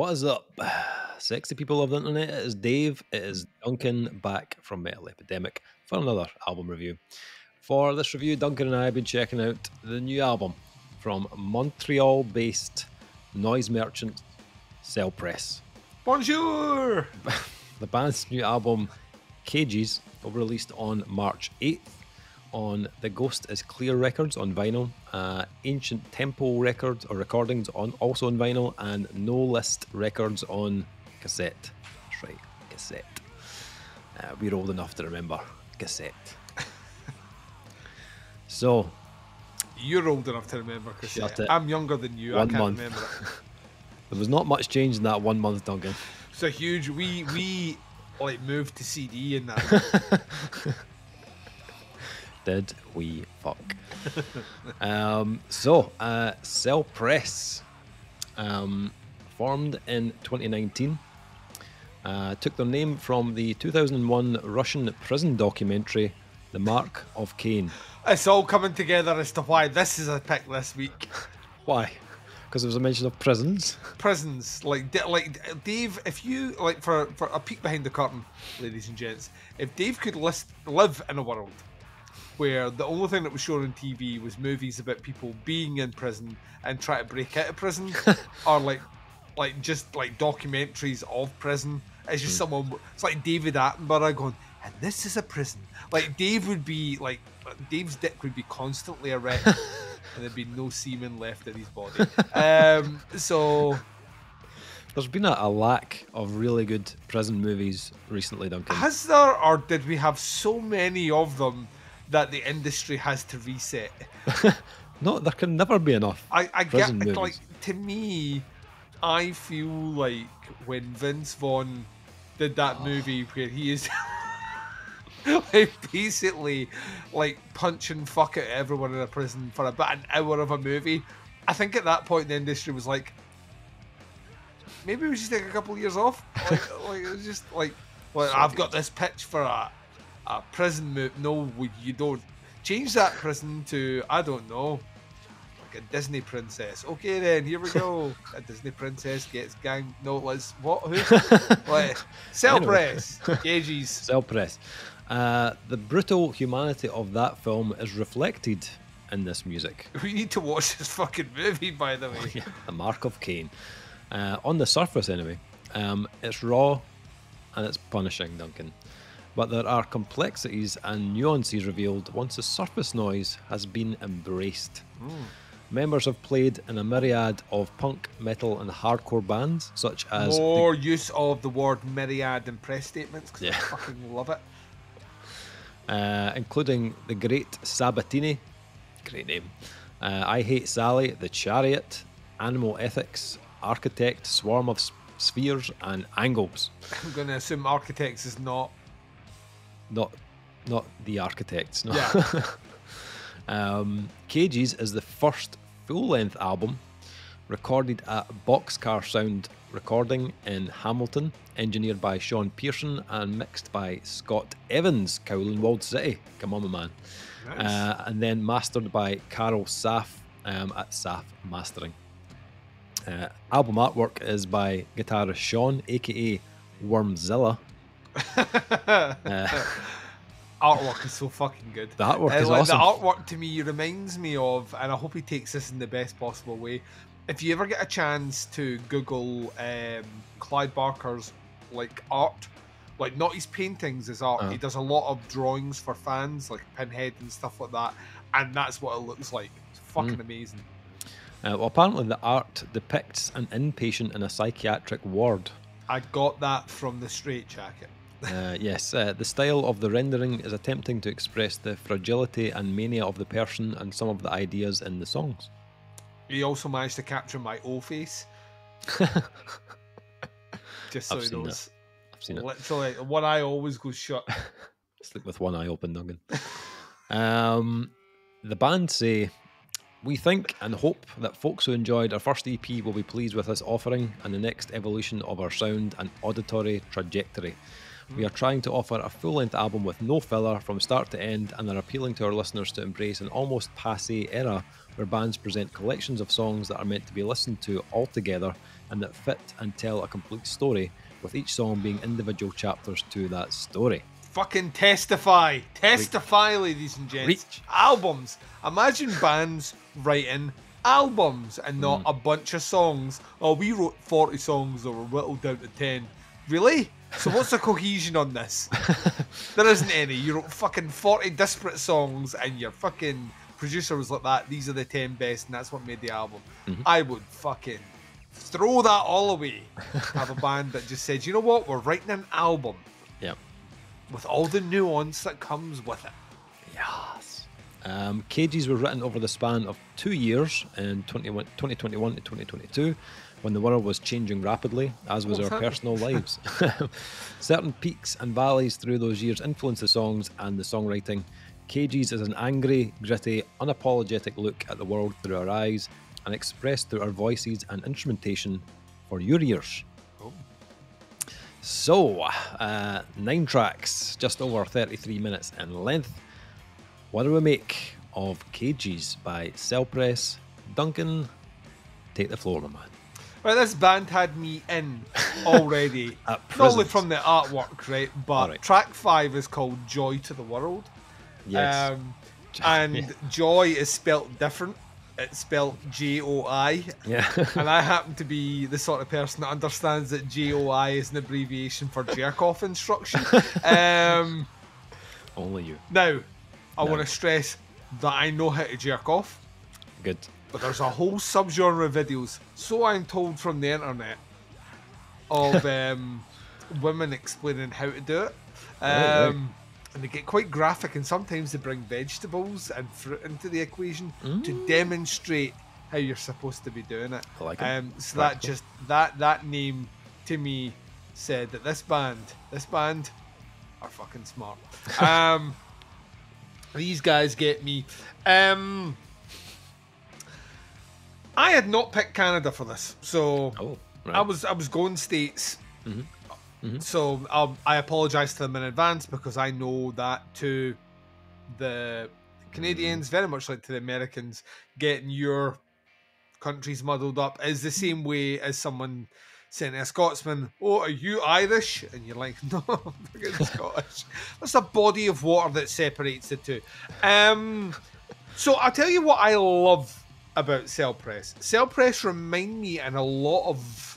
What is up, sexy people of the internet? It is Dave. It is Duncan back from Metal Epidemic for another album review. For this review, Duncan and I have been checking out the new album from Montreal-based noise merchant Cell Press. Bonjour! The band's new album, Cages, will be released on March 8th on The Ghost is Clear Records on vinyl, Ancient Tempo Records or recordings on also on vinyl, and No List Records on cassette. That's right, cassette. We're old enough to remember cassette. So, You're old enough to remember cassette. Shut it. I'm younger than you. 1 I can't month. remember it. There was not much change in that 1 month, Duncan. It's a huge. We like moved to CD in that. Did we fuck? Cell Press, formed in 2019, took their name from the 2001 Russian prison documentary, The Mark of Cain. It's all coming together as to why this is a pick this week. Why? Because there was a mention of prisons. Prisons, like Dave. If you like for a peek behind the curtain, ladies and gents, if Dave could live in a world where the only thing that was shown on TV was movies about people being in prison and trying to break out of prison, or like just like documentaries of prison. It's just someone. It's like David Attenborough going, and this is a prison. Like Dave would be like, Dave's dick would be constantly erect, and there'd be no semen left in his body. So There's been a lack of really good prison movies recently, Duncan. has there, or did we have so many of them that the industry has to reset? No, there can never be enough. I get prison movies. like, to me, I feel like when Vince Vaughn did that movie where he is like basically like punching fuck at everyone in a prison for about an hour of a movie, I think at that point the industry was like, maybe we should take a couple of years off. Like it was just like I've got this pitch for a prison movie. No, you don't. Change that prison to, I don't know, like a Disney princess. Okay then, here we go. A Disney princess gets gang. No, let's, what? Who? Like, Cell Anyway. Press. Cages. Cell Press. The brutal humanity of that film is reflected in this music. We need to watch this fucking movie, by the way. Yeah, The Mark of Cain. On the surface, anyway, it's raw and it's punishing, Duncan. But there are complexities and nuances revealed once the surface noise has been embraced. Members have played in a myriad of punk, metal, and hardcore bands, such as More use of the word myriad in press statements, because Yeah. I fucking love it. including the Great Sabatini, great name, I Hate Sally, The Chariot, Animal Ethics, Architect, Swarm of Spheres, and Angles. I'm going to assume Architects is not. Not the Architects, no. Yeah. Cages is the first full-length album recorded at Boxcar Sound Recording in Hamilton, engineered by Sean Pearson and mixed by Scott Evans, Kowloon Walled City. Come on, my man. Nice. And then mastered by Carol Saff at Saff Mastering. Album artwork is by guitarist Sean, aka Wormzilla. Artwork is so fucking good. The artwork is like, awesome. The artwork to me reminds me of, and I hope he takes this in the best possible way. If you ever get a chance to Google Clyde Barker's like art, like not his paintings, his art. He does a lot of drawings for fans, like Pinhead and stuff like that, and that's what it looks like. It's fucking amazing. Well, apparently the art depicts an inpatient in a psychiatric ward. I got that from the Straight Jacket. Yes, the style of the rendering is attempting to express the fragility and mania of the person and some of the ideas in the songs. He also managed to capture my O face. Just so I've he seen knows. I've seen it. Literally, one eye always goes shut. Sleep with one eye open, Duncan. The band say, "We think and hope that folks who enjoyed our first EP will be pleased with this offering and the next evolution of our sound and auditory trajectory. We are trying to offer a full-length album with no filler from start to end, and are appealing to our listeners to embrace an almost passé era where bands present collections of songs that are meant to be listened to all together and that fit and tell a complete story, with each song being individual chapters to that story. Fucking testify, ladies and gents. Reach. Albums. Imagine bands writing albums and not a bunch of songs. Oh, we wrote 40 songs that were whittled down to 10. Really? So what's the cohesion on this? There isn't any. You wrote fucking 40 disparate songs and your fucking producer was like that. These are the 10 best and that's what made the album. I would fucking throw that all away. Have a band that just said, you know what? We're writing an album. Yeah. With all the nuance that comes with it. Yes. Cages were written over the span of 2 years in 2021 to 2022, when the world was changing rapidly, as was our personal lives. Certain peaks and valleys through those years influenced the songs and the songwriting. Cages is an angry, gritty, unapologetic look at the world through our eyes and expressed through our voices and instrumentation for your ears. So, 9 tracks, just over 33 minutes in length. What do we make of Cages by Cell Press? Duncan, take the floor, my man. Right, this band had me in already. Not only from the artwork, right, but track 5 is called Joy to the World. Yes. And Joy is spelt different. It's spelled J-O-I. Yeah. And I happen to be the sort of person that understands that J-O-I is an abbreviation for jerk-off instruction. Only you. Now, I want to stress that I know how to jerk off. Good. But there's a whole subgenre of videos, so I'm told from the internet, of women explaining how to do it. And they get quite graphic, and sometimes they bring vegetables and fruit into the equation to demonstrate how you're supposed to be doing it. I like it. So that just that name to me said that this band are fucking smart. These guys get me. I had not picked Canada for this, so I was going States. So I apologise to them in advance because I know that to the Canadians, very much like to the Americans, getting your countries muddled up is the same way as someone saying to a Scotsman, "Oh, are you Irish?" And you're like, "No, I'm fucking Scottish." There's a body of water that separates the two. So I'll tell you what I love about Cell Press. Cell Press remind me in a lot of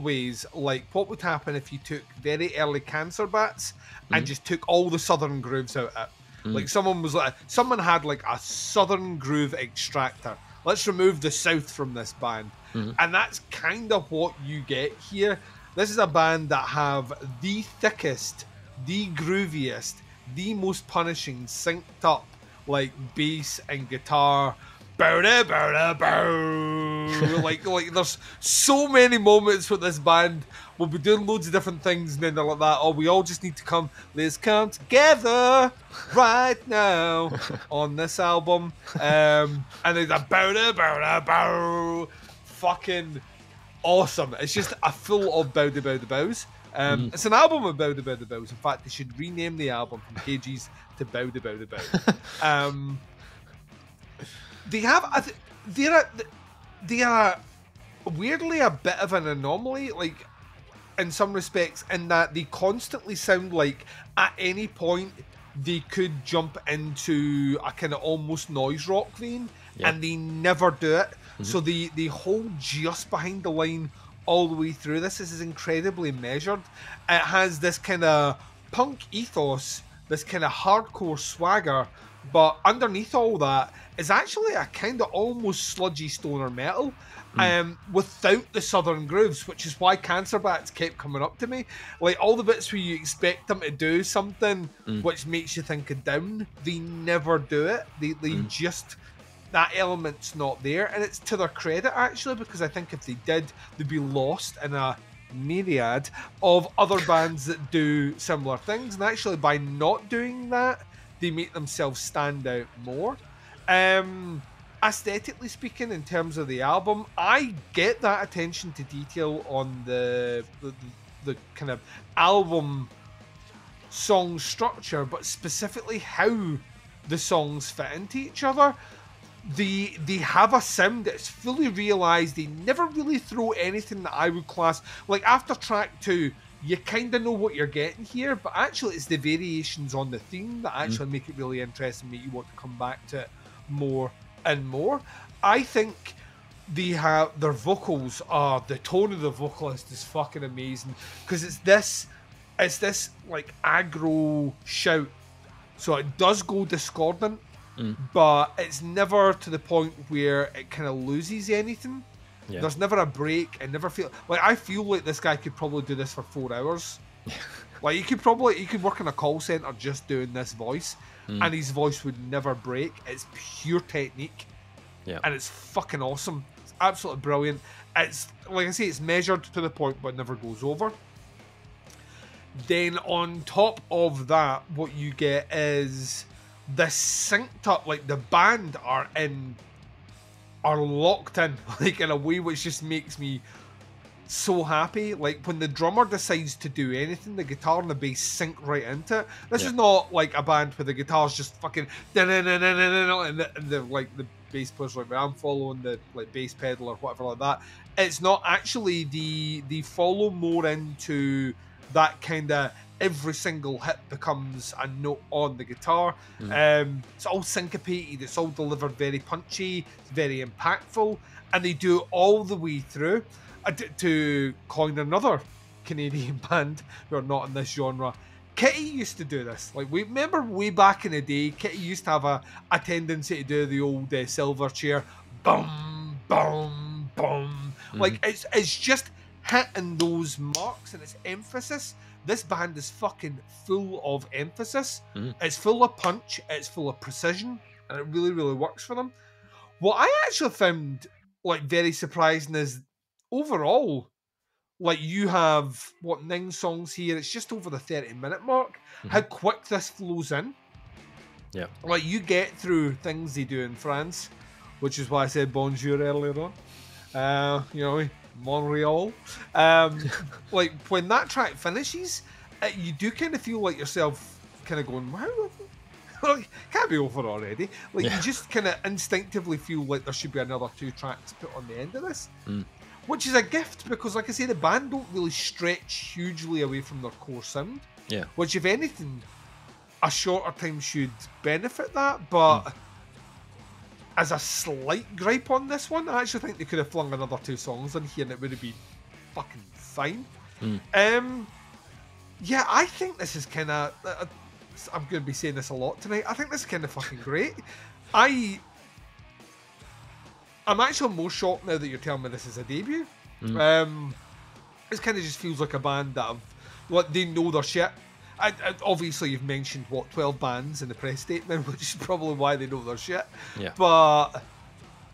ways like what would happen if you took very early Cancer Bats and just took all the southern grooves out of it. Like someone had like a southern groove extractor. Let's remove the south from this band. And that's kind of what you get here. This is a band that have the thickest, the grooviest, the most punishing synced up like bass and guitar. Like there's so many moments with this band. We'll be doing loads of different things and then they're like that. Oh, we all just need to let's come together right now on this album. And it's a fucking awesome. It's just a full of bow the bows. It's an album of bow the bows. In fact, they should rename the album from Cages to Bow the Bow. They are weirdly a bit of an anomaly, like in some respects, in that they constantly sound like at any point they could jump into a kind of almost noise rock vein, and they never do it. So they hold just behind the line all the way through. This is incredibly measured. It has this kind of punk ethos, this kind of hardcore swagger, but underneath all that is actually a kind of almost sludgy stoner metal without the southern grooves, which is why Cancer Bats kept coming up to me. Like all the bits where you expect them to do something which makes you think of Down, they never do it. They just, that element's not there, and it's to their credit actually, because I think if they did, they'd be lost in a myriad of other bands that do similar things, and actually by not doing that, they make themselves stand out more. Aesthetically speaking, in terms of the album, I get that attention to detail on the kind of album song structure, but specifically how the songs fit into each other. They have a sound that's fully realised. They never really throw anything that I would class, like after track 2, you kind of know what you're getting here, but actually it's the variations on the theme that actually make it really interesting, make you want to come back to it more and more. I think their vocals are, the tone of the vocalist is fucking amazing, because it's this like aggro shout, so it does go discordant, but it's never to the point where it kind of loses anything. Yeah. There's never a break. I never feel like, I feel like this guy could probably do this for 4 hours. Like he could work in a call center just doing this voice, and his voice would never break. It's pure technique, and it's fucking awesome. It's absolutely brilliant. It's like I say, it's measured to the point, but never goes over. Then on top of that, what you get is this synced up, like the band are locked in, like in a way which just makes me so happy. Like when the drummer decides to do anything, the guitar and the bass sync right into it. This is not like a band where the guitar's just fucking and the like the bass player's like, I'm following the like bass pedal or whatever like that. It's not actually, the follow more into that kind of every single hit becomes a note on the guitar. It's all syncopated, it's all delivered very punchy, it's very impactful, and they do it all the way through. To coin another Canadian band who are not in this genre, Kitty used to do this. Like, we remember way back in the day, Kitty used to have a tendency to do the old Silverchair, boom, boom, boom. Like, it's just hitting those marks and its emphasis. This band is fucking full of emphasis. It's full of punch, it's full of precision, and it really, really works for them. What I actually found like very surprising is, overall, like, you have, 9 songs here, it's just over the 30-minute mark, how quick this flows in. Yeah. Like, you get through things they do in France, which is why I said bonjour earlier on. You know, Montreal. Like, when that track finishes, you do kind of feel like yourself kind of going, wow, like, can't be over already. Like, you just kind of instinctively feel like there should be another 2 tracks put on the end of this. Which is a gift, because, like I say, the band don't really stretch hugely away from their core sound. Yeah. Which, if anything, a shorter time should benefit that. But as a slight gripe on this one, I actually think they could have flung another 2 songs in here and it would have been fucking fine. Yeah, I think this is kind of... I'm going to be saying this a lot tonight. I think this is kind of fucking great. I'm actually more shocked now that you're telling me this is a debut. This kind of just feels like a band that they know their shit. Obviously, you've mentioned 12 bands in the press statement, which is probably why they know their shit. Yeah. But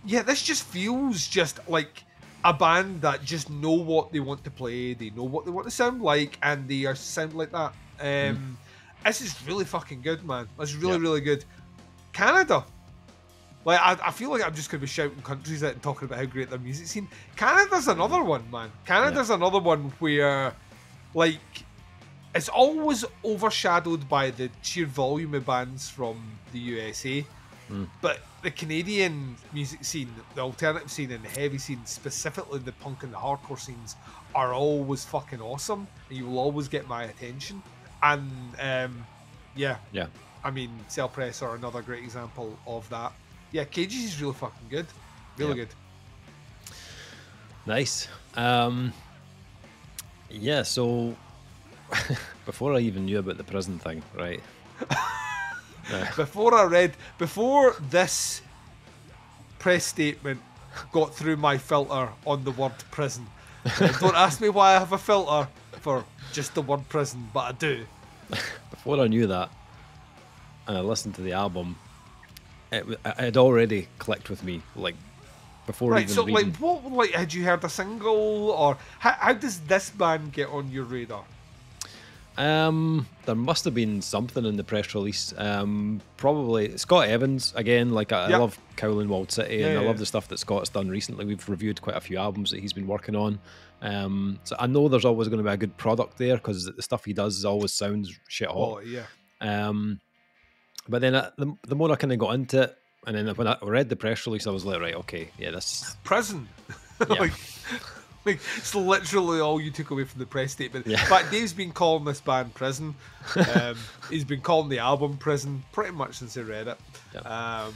yeah, this just feels just like a band that just know what they want to play, they know what they want to sound like, and they sound like that. This is really fucking good, man. It's really, really good. Canada. Like, I feel like I'm just going to be shouting countries out and talking about how great their music scene. Canada's another one, man. Canada's another one where, like, it's always overshadowed by the sheer volume of bands from the USA. But the Canadian music scene, the alternative scene and the heavy scene, specifically the punk and the hardcore scenes, are always fucking awesome. And you will always get my attention. And, yeah. I mean, Cell Press are another great example of that. Yeah, Cages is really fucking good. Really good. Nice. Yeah, so before I even knew about the prison thing, right? Before this press statement got through my filter on the word prison. Don't ask me why I have a filter for just the word prison, but I do. Before I knew that, and I listened to the album, it had already clicked with me, like, before even reading. Like, what, like, had you heard a single, or how does this band get on your radar? There must have been something in the press release. Probably Scott Evans again. Like I Yep. love Cowl and Walled City, and Yeah, I yeah. love the stuff that Scott's done recently. We've reviewed quite a few albums that he's been working on. So I know there's always going to be a good product there because the stuff he does always sounds shit hot. Oh yeah. But then the more I kind of got into it, and then when I read the press release, I was like, right, okay, yeah, this. Prison. Yeah. like it's literally all you took away from the press statement. Yeah. In fact, Dave's been calling this band Prison. He's been calling the album Prison pretty much since he read it. Yeah.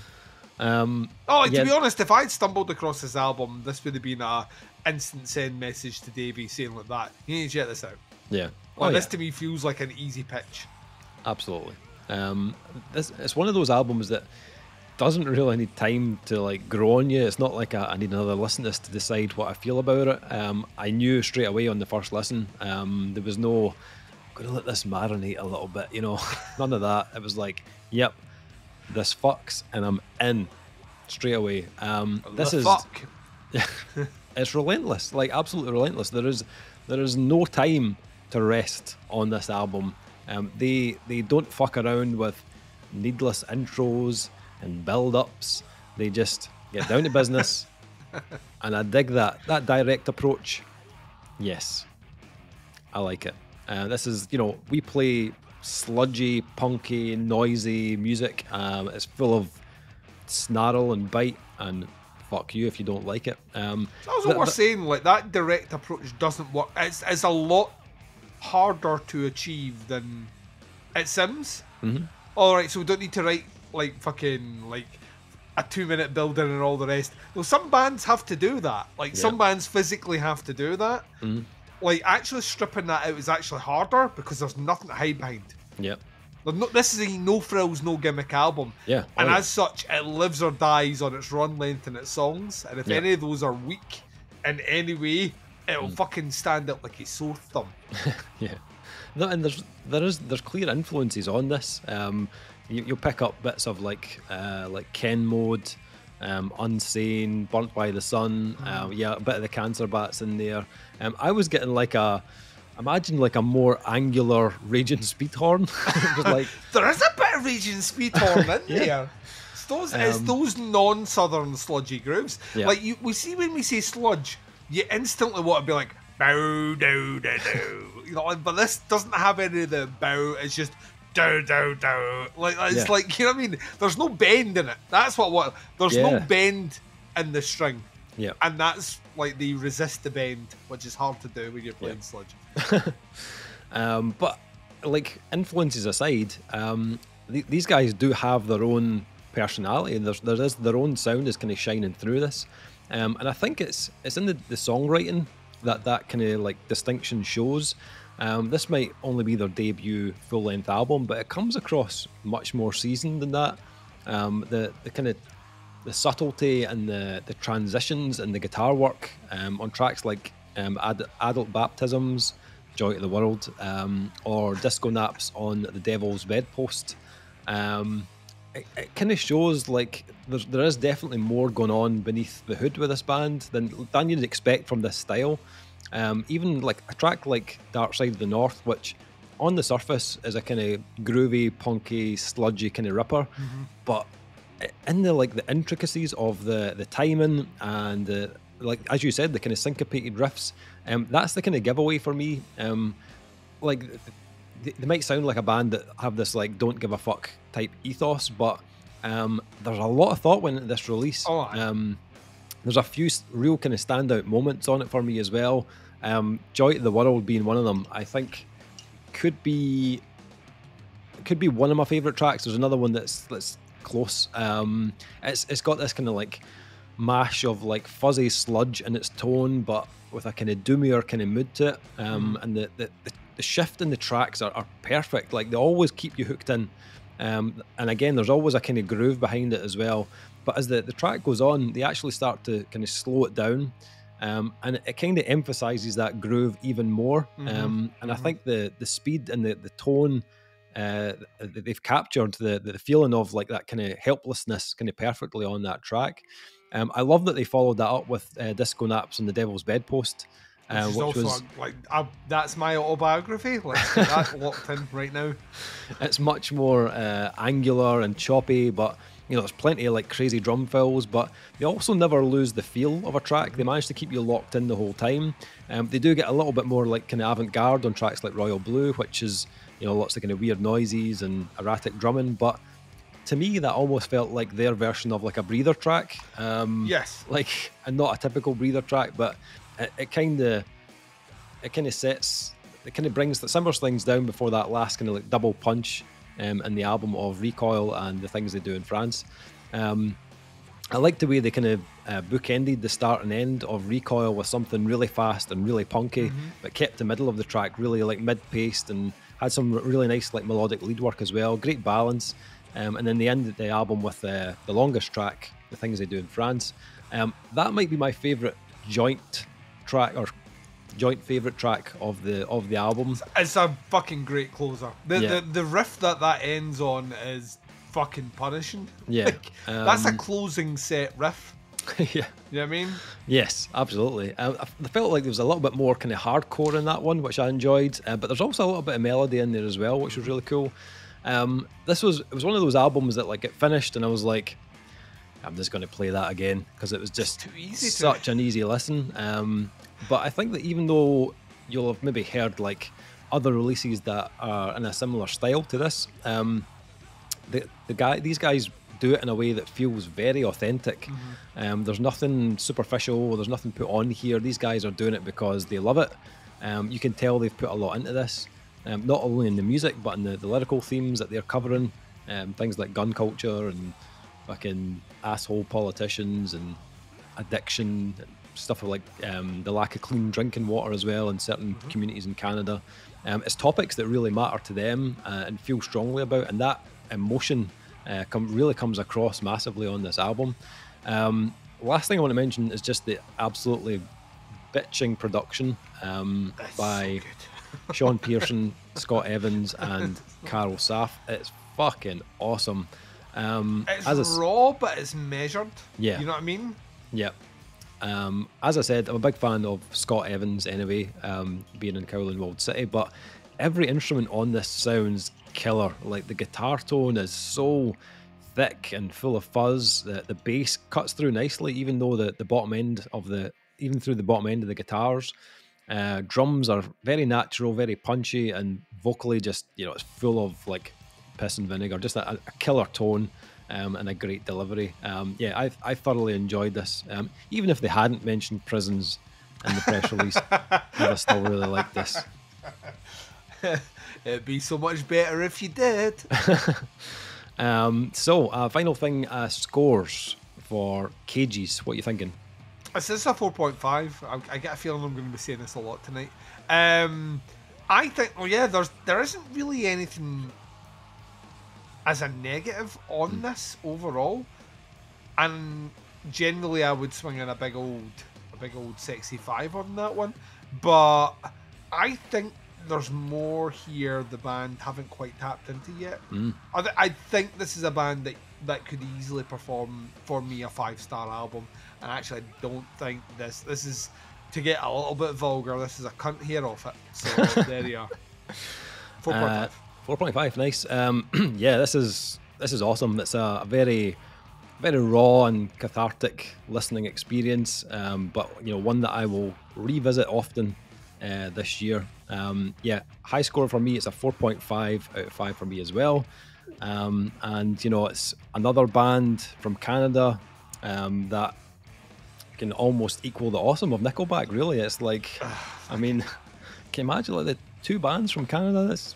To be honest, if I'd stumbled across this album, this would have been a instant send message to Davey saying like that. You need to check this out. Yeah. This to me feels like an easy pitch. Absolutely. It's one of those albums that doesn't really need time to like grow on you. It's not like I need another listen to this to decide what I feel about it. I knew straight away on the first listen. There was no, I'm gonna let this marinate a little bit, none of that. It was like, yep, this fucks, and I'm in straight away. It's relentless, like absolutely relentless. There is no time to rest on this album. They don't fuck around with needless intros and build-ups. They just get down to business, and I dig that direct approach. Yes, I like it. This is, we play sludgy, punky, noisy music. It's full of snarl and bite, and fuck you if you don't like it. That's what we're saying. Like that direct approach doesn't work. It's a lot harder to achieve than it seems. Mm-hmm. All right, so we don't need to write like fucking like a 2-minute building and all the rest. Well, some bands have to do that. Like some bands physically have to do that. Mm-hmm. Like actually stripping that out is actually harder because there's nothing to hide behind. Yep. This is a no frills, no gimmick album. Yeah. And as such, it lives or dies on its run length and its songs. And if any of those are weak in any way, it'll fucking stand up like a sore thumb. Yeah. No, and there's clear influences on this. You'll pick up bits of like Ken Mode, Unsane, Burnt by the Sun. A bit of the Cancer Bats in there. I was getting imagine like a more angular Raging Speedhorn. Just like there is a bit of Raging Speedhorn in there. It's those non-southern sludgy grooves. Yeah. Like we see when we say sludge, you instantly want to be like bow dow dow dow. But this doesn't have any of the bow. It's just dow dow dow. Like it's like, you know what I mean? There's no bend in it. That's what. There's no bend in the string. Yeah. And that's like the resist the bend, which is hard to do when you're playing sludge. But like influences aside, these guys do have their own personality, and there is their own sound is kind of shining through this. And I think it's in the songwriting that kind of like distinction shows. This might only be their debut full-length album, but it comes across much more seasoned than that. The kind of the subtlety and the transitions and the guitar work on tracks like Adult Baptisms, Joy to the World, or Disco Naps on The Devil's Bedpost. It kind of shows like there is definitely more going on beneath the hood with this band than you'd expect from this style. Even like a track like Dark Side of the North, which on the surface is a kind of groovy, punky, sludgy kind of ripper, but in the like the intricacies of the timing and the, like as you said, the kind of syncopated riffs, that's the kind of giveaway for me. Like they might sound like a band that have this like don't give a fuck type ethos, but there's a lot of thought went into this release. There's a few real kind of standout moments on it for me as well. Joy to the World being one of them, I think could be one of my favourite tracks. There's another one that's close. It's got this kind of like mash of like fuzzy sludge in its tone, but with a kind of doomier kind of mood to it. And the shift in the tracks are perfect. Like they always keep you hooked in. And again, there's always a kind of groove behind it as well. But as the track goes on, they actually start to kind of slow it down. And it kind of emphasizes that groove even more. And I think the speed and the tone they've captured the feeling of like that kind of helplessness kind of perfectly on that track. I love that they followed that up with Disco Naps and The Devil's Bedpost. Which is which also was that's my autobiography. Let's get that locked in right now. it's much more angular and choppy, but there's plenty of like crazy drum fills, but they also never lose the feel of a track. They manage to keep you locked in the whole time. They do get a little bit more like kind of avant-garde on tracks like Royal Blue, which is lots of kind of weird noises and erratic drumming, but to me that almost felt like their version of like a breather track. Yes. Like, and not a typical breather track, but it kind of brings the simmers things down before that last kind of like double punch in the album of Recoil and the things they do in France. I like the way they kind of bookended the start and end of Recoil with something really fast and really punky, but kept the middle of the track really like mid-paced and had some really nice like melodic lead work as well. Great balance. And then they ended the album with the longest track, The Things They Do in France. That might be my favourite joint track or joint favourite track of the album. It's a fucking great closer. The riff that ends on is fucking punishing. Yeah. Like, that's a closing set riff. Yeah. You know what I mean? Yes, absolutely. I felt like there was a little bit more kind of hardcore in that one, which I enjoyed, but there's also a little bit of melody in there as well, which was really cool. It was one of those albums that like it finished and I was like, I'm just going to play that again because it was just too easy such an easy listen. But I think that even though you'll have maybe heard like other releases that are in a similar style to this, these guys do it in a way that feels very authentic. There's nothing superficial, there's nothing put on here. These guys are doing it because they love it. You can tell they've put a lot into this, not only in the music but in the lyrical themes that they're covering, things like gun culture and fucking asshole politicians and addiction, stuff like the lack of clean drinking water as well in certain communities in Canada. It's topics that really matter to them and feel strongly about, and that emotion really comes across massively on this album. Last thing I want to mention is just the absolutely bitching production by Sean Pearson, Scott Evans and Carol Saff. It's fucking awesome. It's raw, but it's measured. Yeah. You know what I mean? Yeah. As I said, I'm a big fan of Scott Evans anyway, being in Kowloon Walled City, but every instrument on this sounds killer. Like the guitar tone is so thick and full of fuzz. The bass cuts through nicely, even though the bottom end of the guitars. Drums are very natural, very punchy, and vocally just it's full of like piss and vinegar. Just a killer tone. And a great delivery. I thoroughly enjoyed this. Even if they hadn't mentioned prisons in the press release, I still really like this. It'd be so much better if you did. Final thing, scores for Cages. What are you thinking? This is a 4.5. I get a feeling I'm going to be saying this a lot tonight. I think, there isn't really anything as a negative on this overall, and generally I would swing in a big old sexy 5 on that one, but I think there's more here the band haven't quite tapped into yet. I think this is a band that could easily perform for me a 5-star album, and actually I don't think this is, to get a little bit vulgar, this is a cunt hair off it. So there you are. 4.5. 4.5, nice. This is awesome. It's a very, very raw and cathartic listening experience, but one that I will revisit often this year. High score for me. It's a 4.5 out of 5 for me as well. It's another band from Canada that can almost equal the awesome of Nickelback. Really, it's like, can you imagine like the 2 bands from Canada? That's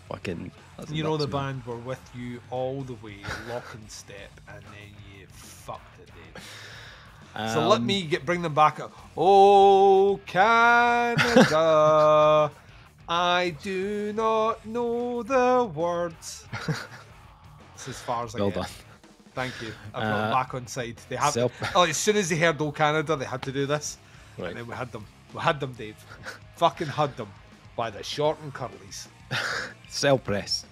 nuts, the band were with you all the way, lock and step, and then you fucked it then. So let me bring them back up. Oh, Canada, I do not know the words. That's as far as I get. Well done. Thank you. I've got them back on side. They have. As soon as they heard "Oh Canada," they had to do this. Right. And then we had them. We had them, Dave. Fucking had them by the short and curlies. Cell Press.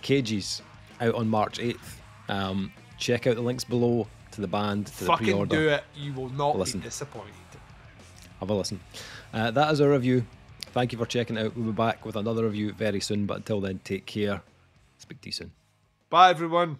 Cages out on March 8th. Check out the links below to the band, to fucking the pre-order. Do it. You will not be disappointed. have a listen. That is our review. Thank you for checking it out. We'll be back with another review very soon, but until then, take care. Speak to you soon. Bye, everyone.